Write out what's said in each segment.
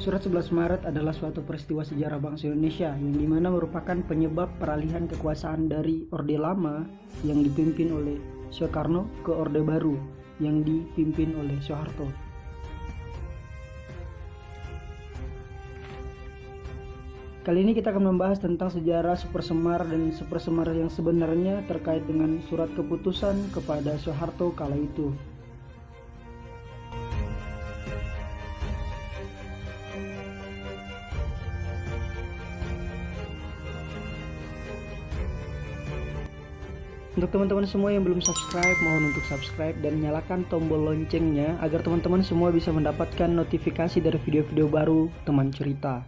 Surat 11 Maret adalah suatu peristiwa sejarah bangsa Indonesia yang dimana merupakan penyebab peralihan kekuasaan dari Orde Lama yang dipimpin oleh Soekarno ke Orde Baru yang dipimpin oleh Soeharto. Kali ini kita akan membahas tentang sejarah Super Semar dan Super Semar yang sebenarnya terkait dengan surat keputusan kepada Soeharto kala itu. Untuk teman-teman semua yang belum subscribe, mohon untuk subscribe dan nyalakan tombol loncengnya agar teman-teman semua bisa mendapatkan notifikasi dari video-video baru teman cerita.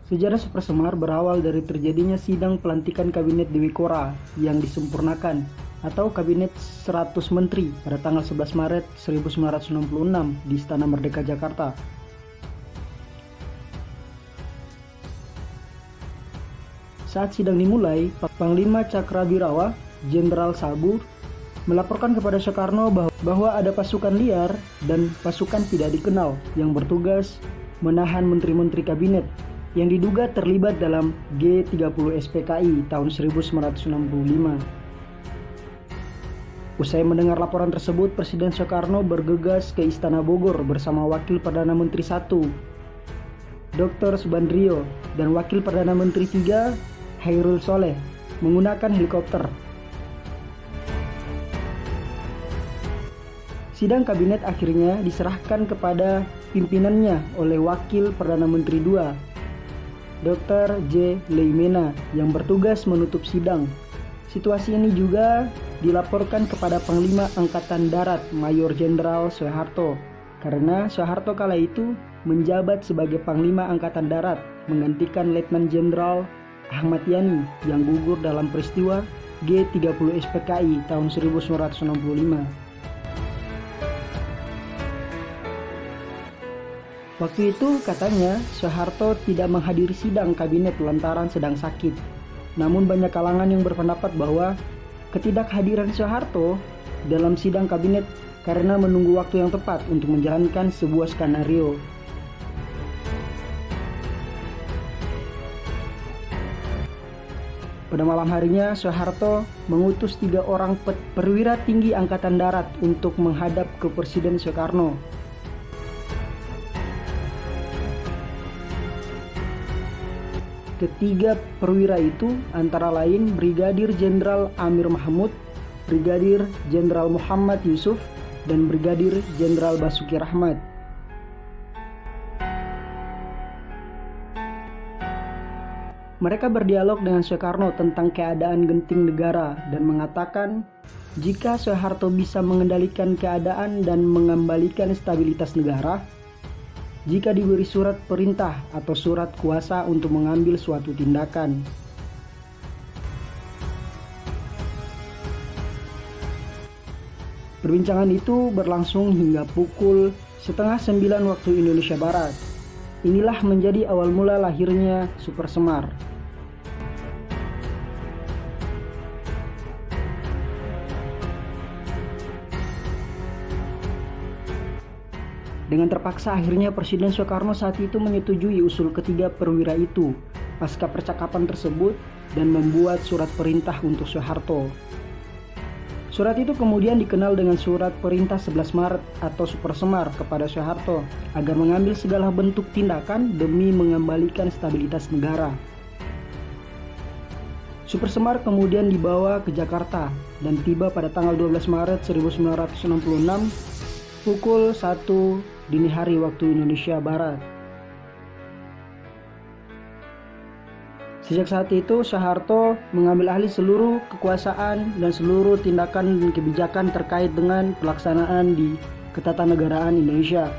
Sejarah Super Semar berawal dari terjadinya sidang pelantikan Kabinet Dewi Kora yang disempurnakan atau Kabinet 100 Menteri pada tanggal 11 Maret 1966 di Istana Merdeka Jakarta. Saat sidang dimulai, Panglima Cakrabirawa, Jenderal Sabur, melaporkan kepada Soekarno bahwa ada pasukan liar dan pasukan tidak dikenal yang bertugas menahan menteri-menteri kabinet yang diduga terlibat dalam G30 SPKI tahun 1965. Usai mendengar laporan tersebut, Presiden Soekarno bergegas ke Istana Bogor bersama Wakil Perdana Menteri I, Dr. Subandrio, dan Wakil Perdana Menteri III, Hairul Soleh, menggunakan helikopter. Sidang kabinet akhirnya diserahkan kepada pimpinannya oleh Wakil Perdana Menteri II, Dr. J. Leimena, yang bertugas menutup sidang. Situasi ini juga dilaporkan kepada Panglima Angkatan Darat Mayor Jenderal Soeharto, karena Soeharto kala itu menjabat sebagai Panglima Angkatan Darat menggantikan Letnan Jenderal Ahmad Yani yang gugur dalam peristiwa G30 SPKI tahun 1965. Waktu itu katanya Soeharto tidak menghadiri sidang kabinet lantaran sedang sakit. Namun banyak kalangan yang berpendapat bahwa ketidakhadiran Soeharto dalam sidang kabinet karena menunggu waktu yang tepat untuk menjalankan sebuah skenario. Pada malam harinya Soeharto mengutus 3 orang perwira tinggi Angkatan Darat untuk menghadap ke Presiden Soekarno. Ketiga perwira itu antara lain Brigadir Jenderal Amir Mahmud, Brigadir Jenderal Muhammad Yusuf, dan Brigadir Jenderal Basuki Rahmat. Mereka berdialog dengan Soekarno tentang keadaan genting negara dan mengatakan jika Soeharto bisa mengendalikan keadaan dan mengembalikan stabilitas negara, jika diberi surat perintah atau surat kuasa untuk mengambil suatu tindakan. Perbincangan itu berlangsung hingga pukul 8:30 waktu Indonesia Barat. Inilah menjadi awal mula lahirnya Super Semar. Dengan terpaksa akhirnya Presiden Soekarno saat itu menyetujui usul ketiga perwira itu pasca percakapan tersebut dan membuat surat perintah untuk Soeharto. Surat itu kemudian dikenal dengan Surat Perintah 11 Maret atau Super Semar kepada Soeharto agar mengambil segala bentuk tindakan demi mengembalikan stabilitas negara. Super Semar kemudian dibawa ke Jakarta dan tiba pada tanggal 12 Maret 1966 pukul 1 dini hari waktu Indonesia Barat. Sejak saat itu Soeharto mengambil alih seluruh kekuasaan dan seluruh tindakan dan kebijakan terkait dengan pelaksanaan di ketatanegaraan Indonesia.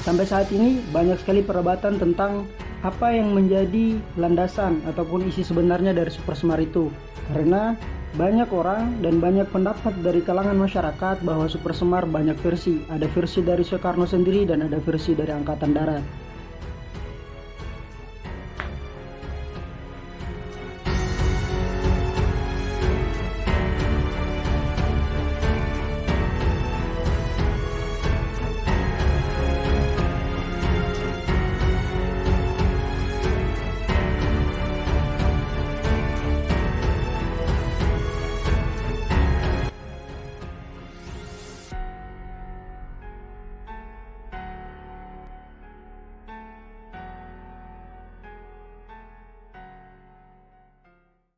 Sampai saat ini banyak sekali perdebatan tentang apa yang menjadi landasan ataupun isi sebenarnya dari Super Semar itu, karena Banyak orang dan banyak pendapat dari kalangan masyarakat bahwa Super Semar banyak versi. Ada versi dari Soekarno sendiri dan ada versi dari Angkatan Darat.